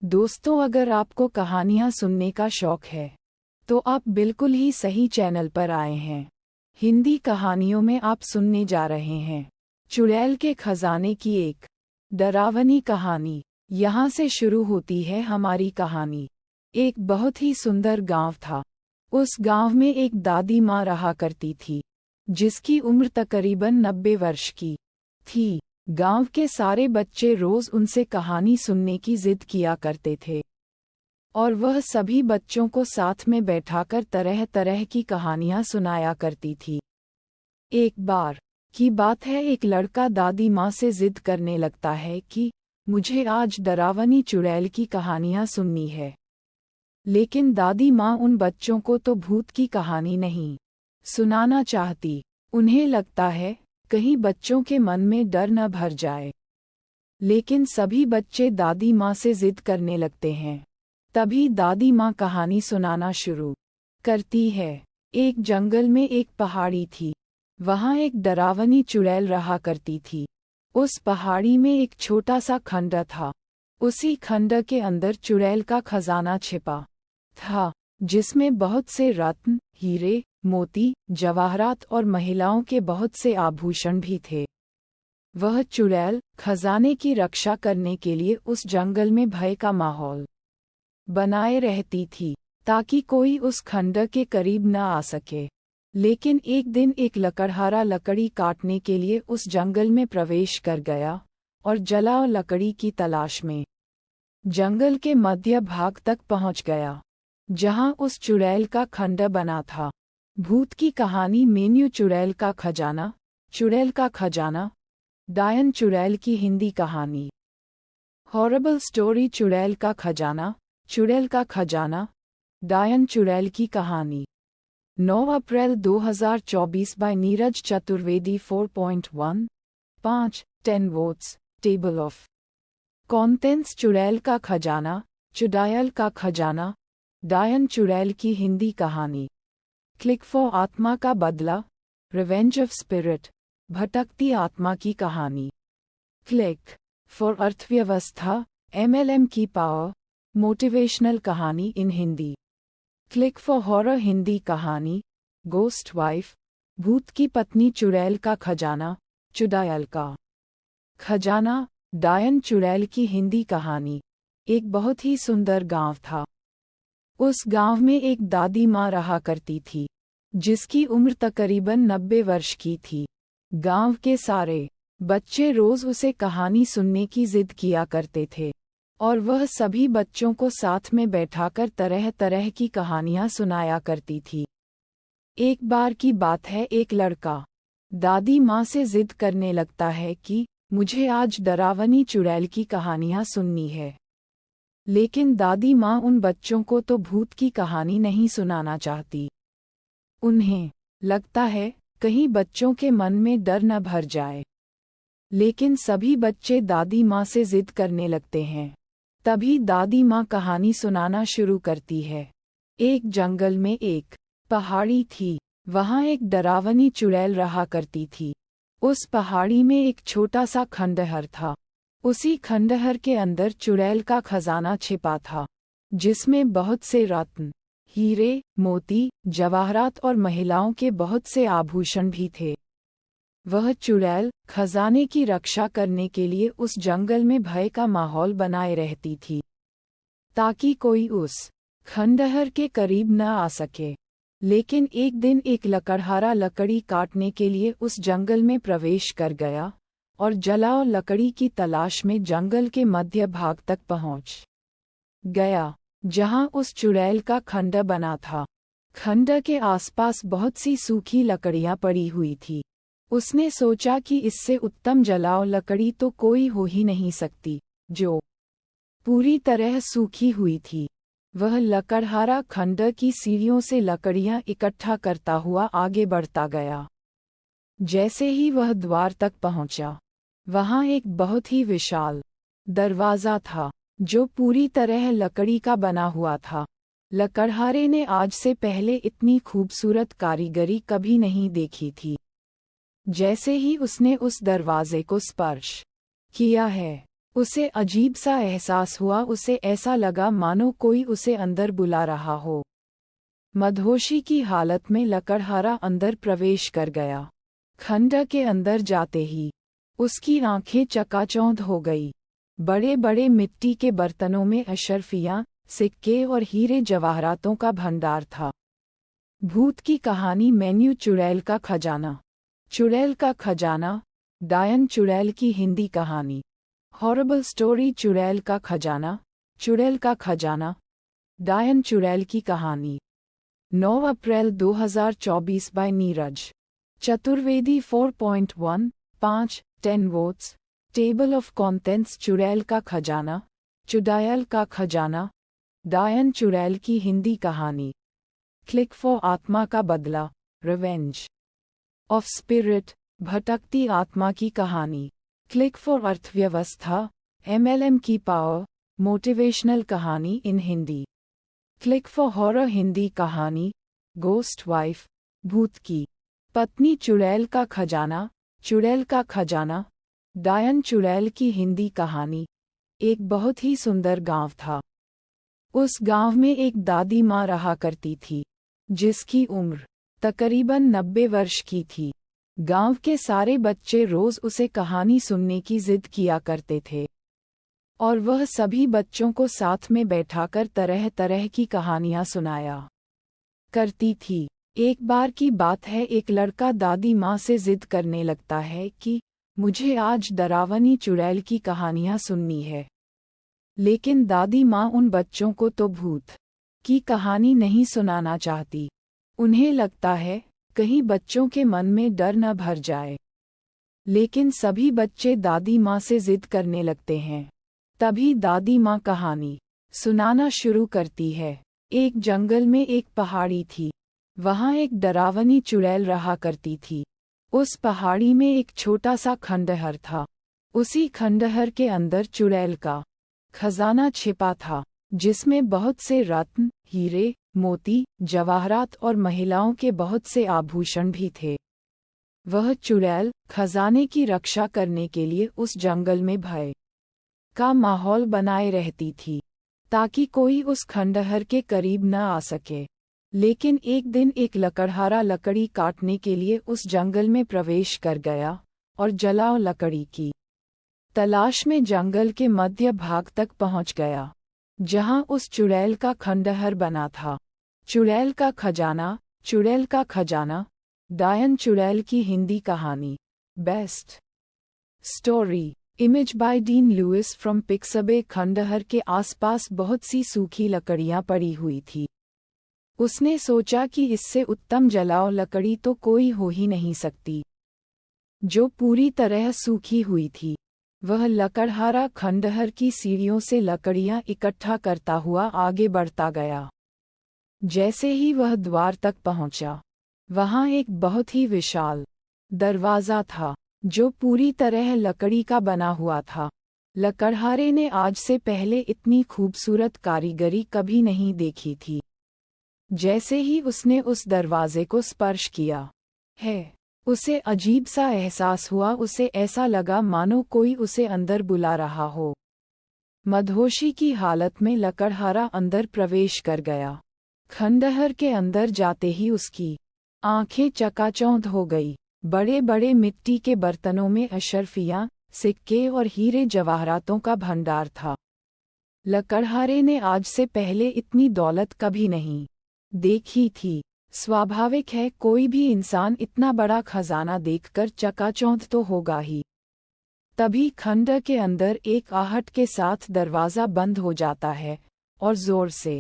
दोस्तों, अगर आपको कहानियाँ सुनने का शौक है तो आप बिल्कुल ही सही चैनल पर आए हैं। हिंदी कहानियों में आप सुनने जा रहे हैं चुड़ैल के खजाने की एक डरावनी कहानी। यहाँ से शुरू होती है हमारी कहानी। एक बहुत ही सुंदर गांव था। उस गांव में एक दादी माँ रहा करती थी जिसकी उम्र तकरीबन 90 वर्ष की थी। गांव के सारे बच्चे रोज उनसे कहानी सुनने की जिद किया करते थे और वह सभी बच्चों को साथ में बैठाकर तरह तरह की कहानियां सुनाया करती थी। एक बार की बात है, एक लड़का दादी माँ से जिद करने लगता है कि मुझे आज डरावनी चुड़ैल की कहानियां सुननी है। लेकिन दादी माँ उन बच्चों को तो भूत की कहानी नहीं सुनाना चाहती। उन्हें लगता है कहीं बच्चों के मन में डर न भर जाए। लेकिन सभी बच्चे दादी माँ से जिद करने लगते हैं। तभी दादी माँ कहानी सुनाना शुरू करती है। एक जंगल में एक पहाड़ी थी। वहाँ एक डरावनी चुड़ैल रहा करती थी। उस पहाड़ी में एक छोटा सा खंडर था। उसी खंडर के अंदर चुड़ैल का खजाना छिपा था, जिसमें बहुत से रत्न, हीरे, मोती, जवाहरात और महिलाओं के बहुत से आभूषण भी थे। वह चुड़ैल खजाने की रक्षा करने के लिए उस जंगल में भय का माहौल बनाए रहती थी ताकि कोई उस खंडर के करीब न आ सके। लेकिन एक दिन एक लकड़हारा लकड़ी काटने के लिए उस जंगल में प्रवेश कर गया और जला लकड़ी की तलाश में जंगल के मध्य भाग तक पहुंच गया जहां उस चुड़ैल का खंडर बना था। भूत की कहानी मेन्यू चुड़ैल का खजाना। चुड़ैल का खजाना। डायन चुड़ैल की हिंदी कहानी। हॉरेबल स्टोरी चुड़ैल का खजाना। चुड़ैल का खजाना। डायन चुड़ैल की कहानी। 9 April 2024 by Neeraj Chaturvedi. 4.1 5 10 votes. Table of contents. चुड़ैल का खजाना। चुड़ैल का खजाना। डायन चुड़ैल की हिंदी कहानी। क्लिक फॉर आत्मा का बदला। Revenge of spirit. भटकती आत्मा की कहानी। क्लिक फॉर अर्थव्यवस्था। MLM की पावर। मोटिवेशनल कहानी in Hindi. Click for horror Hindi कहानी। Ghost wife. भूत की पत्नी। चुड़ैल का खजाना। चुड़ैल का खजाना। डायन चुड़ैल की हिंदी कहानी। एक बहुत ही सुंदर गांव था। उस गांव में एक दादी माँ रहा करती थी जिसकी उम्र तकरीबन 90 वर्ष की थी। गांव के सारे बच्चे रोज उसे कहानी सुनने की जिद किया करते थे और वह सभी बच्चों को साथ में बैठाकर तरह तरह की कहानियां सुनाया करती थी। एक बार की बात है, एक लड़का दादी माँ से जिद करने लगता है कि मुझे आज डरावनी चुड़ैल की कहानियां सुननी है। लेकिन दादी माँ उन बच्चों को तो भूत की कहानी नहीं सुनाना चाहती। उन्हें लगता है कहीं बच्चों के मन में डर न भर जाए। लेकिन सभी बच्चे दादी माँ से जिद करने लगते हैं। तभी दादी माँ कहानी सुनाना शुरू करती है। एक जंगल में एक पहाड़ी थी। वहाँ एक डरावनी चुड़ैल रहा करती थी। उस पहाड़ी में एक छोटा सा खंडहर था। उसी खंडहर के अंदर चुड़ैल का खजाना छिपा था, जिसमें बहुत से रत्न, हीरे, मोती, जवाहरात और महिलाओं के बहुत से आभूषण भी थे। वह चुड़ैल खजाने की रक्षा करने के लिए उस जंगल में भय का माहौल बनाए रहती थी ताकि कोई उस खंडहर के करीब न आ सके। लेकिन एक दिन एक लकड़हारा लकड़ी काटने के लिए उस जंगल में प्रवेश कर गया और जला और लकड़ी की तलाश में जंगल के मध्य भाग तक पहुंच गया जहां उस चुड़ैल का खंडर बना था। खंडर के आसपास बहुत सी सूखी लकड़ियां पड़ी हुई थी। उसने सोचा कि इससे उत्तम जलाओ लकड़ी तो कोई हो ही नहीं सकती जो पूरी तरह सूखी हुई थी। वह लकड़हारा खंडर की सीढ़ियों से लकड़ियां इकट्ठा करता हुआ आगे बढ़ता गया। जैसे ही वह द्वार तक पहुंचा, वहां एक बहुत ही विशाल दरवाजा था जो पूरी तरह लकड़ी का बना हुआ था। लकड़हारे ने आज से पहले इतनी खूबसूरत कारीगरी कभी नहीं देखी थी। जैसे ही उसने उस दरवाजे को स्पर्श किया है, उसे अजीब सा एहसास हुआ, उसे ऐसा लगा मानो कोई उसे अंदर बुला रहा हो। मदहोशी की हालत में लकड़हारा अंदर प्रवेश कर गया। खंडहर के अंदर जाते ही उसकी आंखें चकाचौंध हो गई। बड़े बड़े मिट्टी के बर्तनों में अशर्फियां, सिक्के और हीरे जवाहरातों का भंडार था। भूत की कहानी मेन्यू चुड़ैल का खजाना। चुड़ैल का खजाना, डायन चुड़ैल की हिंदी कहानी। हॉरिबल स्टोरी चुड़ैल का खजाना, चुड़ैल का खजाना, डायन चुड़ैल की कहानी। 9 April 2024 by Neeraj Chaturvedi. 4.1 5 10 votes. Table of contents. चुड़ैल का खजाना, चुड़ैल का खजाना, डायन चुड़ैल की हिंदी कहानी। क्लिक फॉर आत्मा का बदला, रिवेंज ऑफ स्पिरिट, भटकती आत्मा की कहानी। क्लिक फॉर अर्थव्यवस्था, MLM की पावर, मोटिवेशनल कहानी in Hindi. Click for horror Hindi कहानी, गोस्ट वाइफ, भूत की पत्नी। चुड़ैल का खजाना, चुड़ैल का खजाना, डायन चुड़ैल की हिंदी कहानी। एक बहुत ही सुंदर गांव था। उस गांव में एक दादी माँ रहा करती थी, जिसकी उम्र तकरीबन 90 वर्ष की थी। गांव के सारे बच्चे रोज उसे कहानी सुनने की जिद किया करते थे, और वह सभी बच्चों को साथ में बैठाकर तरह तरह की कहानियां सुनाया करती थी। एक बार की बात है, एक लड़का दादी माँ से जिद करने लगता है कि मुझे आज डरावनी चुड़ैल की कहानियां सुननी है। लेकिन दादी माँ उन बच्चों को तो भूत की कहानी नहीं सुनाना चाहती। उन्हें लगता है कहीं बच्चों के मन में डर न भर जाए। लेकिन सभी बच्चे दादी माँ से जिद करने लगते हैं। तभी दादी माँ कहानी सुनाना शुरू करती है। एक जंगल में एक पहाड़ी थी। वहाँ एक डरावनी चुड़ैल रहा करती थी। उस पहाड़ी में एक छोटा सा खंडहर था। उसी खंडहर के अंदर चुड़ैल का खजाना छिपा था, जिसमें बहुत से रत्न, हीरे, मोती, जवाहरात और महिलाओं के बहुत से आभूषण भी थे। वह चुड़ैल खजाने की रक्षा करने के लिए उस जंगल में भय का माहौल बनाए रहती थी, ताकि कोई उस खंडहर के करीब न आ सके। लेकिन एक दिन एक लकड़हारा लकड़ी काटने के लिए उस जंगल में प्रवेश कर गया और जलाओ लकड़ी की तलाश में जंगल के मध्य भाग तक पहुंच गया, जहां उस चुड़ैल का खंडहर बना था। चुड़ैल का खजाना, चुड़ैल का खजाना, डायन चुड़ैल की हिंदी कहानी। Best story image by Dean Lewis from Pixabay. खंडहर के आसपास बहुत सी सूखी लकड़ियां पड़ी हुई थी। उसने सोचा कि इससे उत्तम जलाओ लकड़ी तो कोई हो ही नहीं सकती, जो पूरी तरह सूखी हुई थी। वह लकड़हारा खंडहर की सीढ़ियों से लकड़ियां इकट्ठा करता हुआ आगे बढ़ता गया। जैसे ही वह द्वार तक पहुंचा, वहां एक बहुत ही विशाल दरवाजा था, जो पूरी तरह लकड़ी का बना हुआ था। लकड़हारे ने आज से पहले इतनी खूबसूरत कारीगरी कभी नहीं देखी थी। जैसे ही उसने उस दरवाजे को स्पर्श किया उसे अजीब सा एहसास हुआ। उसे ऐसा लगा मानो कोई उसे अंदर बुला रहा हो। मदहोशी की हालत में लकड़हारा अंदर प्रवेश कर गया। खंडहर के अंदर जाते ही उसकी आंखें चकाचौंध हो गई। बड़े बड़े मिट्टी के बर्तनों में अशर्फियां, सिक्के और हीरे जवाहरातों का भंडार था। लकड़हारे ने आज से पहले इतनी दौलत कभी नहीं देखी थी। स्वाभाविक है, कोई भी इंसान इतना बड़ा खजाना देखकर चकाचौंध तो होगा ही। तभी खंडहर के अंदर एक आहट के साथ दरवाजा बंद हो जाता है और जोर से